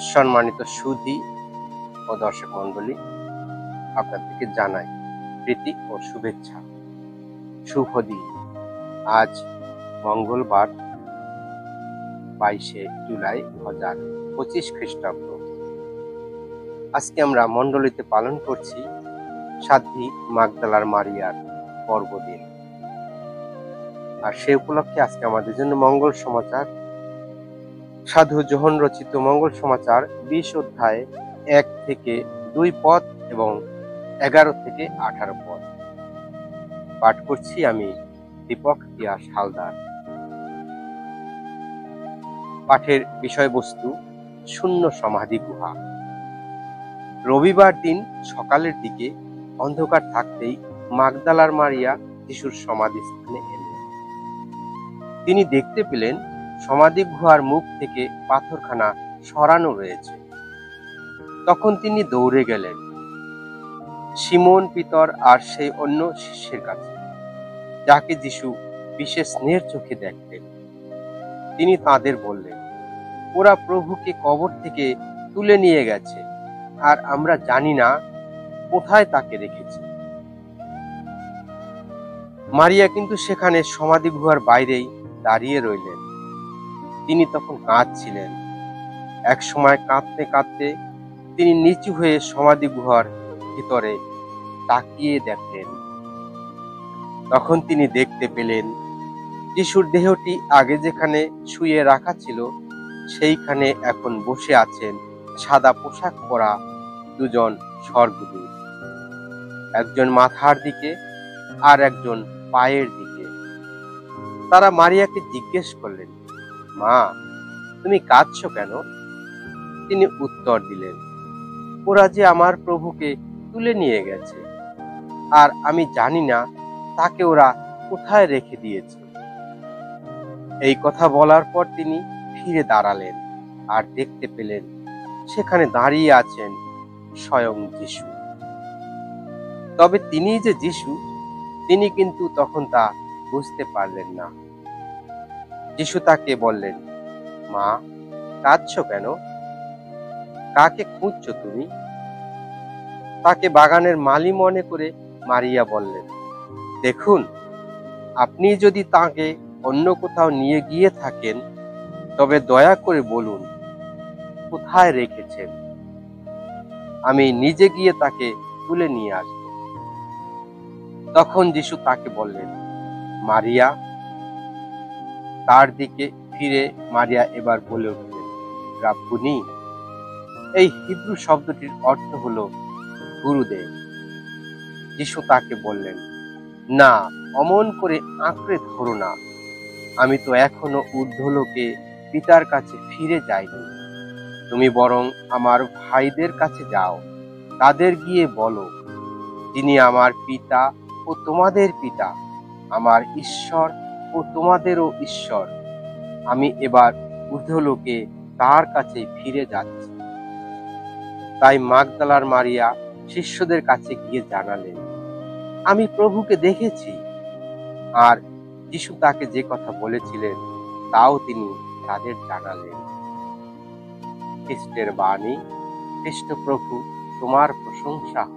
সম্মানিত সুধী ও দর্শক মণ্ডলী, আপনাদেরকে জানাই প্রীতি ও শুভেচ্ছা। শুভ দিন। আজ মঙ্গলবার 22শে জুলাই 2025 খ্রিস্টাব্দ। আজকে আমরা মণ্ডলীতে পালন করছি সাধ্বী মাগদলার মারিয়ার পর্বদিন। আর সে উপলক্ষে আজকে আমাদের জন্য মঙ্গল সমাচার, সাধু যোহন রচিত মঙ্গল সমাচার 20 অধ্যায় 1 থেকে 2 পদ এবং 11 থেকে 18 পদ পাঠ করছি আমি, দীপক পিয়াস হালদার। পাঠের বিষয়বস্তু শূন্য সমাধি গুহা। রবিবার দিন সকালের দিকে অন্ধকার থাকতেই মাগদলার মারিয়া যিশুর সমাধিস্থানে এলেন। তিনি দেখতে পেলেন সমাধি গুহার মুখ থেকে পাথরখানা সরানো রয়েছে। তখন তিনি দৌড়ে গেলেন সিমোন পিতর আর সেই অন্য শিষ্যের কাছে, যাকে যিশু বিশেষ স্নেহের চোখে দেখতেন। তিনি তাদের বললেন, ওরা প্রভুকে কবর থেকে তুলে নিয়ে গেছে, আর আমরা জানি না কোথায় তাকে রেখেছে। মারিয়া কিন্তু সেখানে সমাধি গুহার বাইরেই দাঁড়িয়ে রইলেন। তিনি তখন কাঁদছিলেন। এক সময় কাঁদতে কাঁদতে তিনি নিচু হয়ে সমাধি গুহার ভিতরে তাকিয়ে দেখলেন। তখন তিনি দেখতে পেলেন যিশুর দেহটি আগে যেখানে শুয়ে রাখা ছিল সেইখানে এখন বসে আছেন সাদা পোশাক পরা দুজন স্বর্গদূত, একজন মাথার দিকে আর একজন পায়ের দিকে। তারা মারিয়াকে জিজ্ঞেস করলেন, মা, তুমি কাঁদছো কেন? তিনি উত্তর দিলেন, ওরা যে আমার প্রভুকে তুলে নিয়ে গেছে, আর আমি জানি না তাকে ওরা কোথায় রেখে দিয়েছে। এই কথা বলার পর তিনি ফিরে দাঁড়ালেন আর দেখতে পেলেন সেখানে দাঁড়িয়ে আছেন স্বয়ং যিশু। তবে তিনি যে যিশু, তিনি কিন্তু তখন তা বুঝতে পারলেন না। যিশু তাকে বললেন, মা, কাঁদছো কেন? কাকে খুঁজছো তুমি? তাকে বাগানের মালি মনে করে মারিয়া বললেন, দেখুন, আপনি যদি তাকে অন্য কোথাও নিয়ে গিয়ে থাকেন তবে দয়া করে বলুন কোথায় রেখেছেন, আমি নিজে গিয়ে তাকে তুলে নিয়ে আসব। তখন যিশু তাকে বললেন, মারিয়া। তার দিকে ফিরে মারিয়া এবার বলে উঠলেন, রাব্বুনি। এই হিব্রু শব্দটির অর্থ হলো গুরুদেব। যিশু তাকে বললেন, না, অমন করে আঁকড়ে ধরো না। আমি তো এখনো ঊর্ধ্বলোকে পিতার কাছে ফিরে যাইনি। তুমি বরং আমার ভাইদের কাছে যাও, তাদের গিয়ে বলো, যিনি আমার পিতা ও তোমাদের পিতা, আমার ঈশ্বর ও তোমাদেরও ঈশ্বর, আমি এবার ঊর্ধ্বলোকে তার কাছে ফিরে যাচ্ছি। তাই মাগদলার মারিয়া শিষ্যদের কাছে গিয়ে জানালেন, আমি প্রভুকে দেখেছি। আর যিশু তাকে যে কথা বলেছিলেন তাও তিনি তাদের জানালেন। খ্রিস্টের বাণী। খ্রিস্ট প্রভু, তোমার প্রশংসা হোক।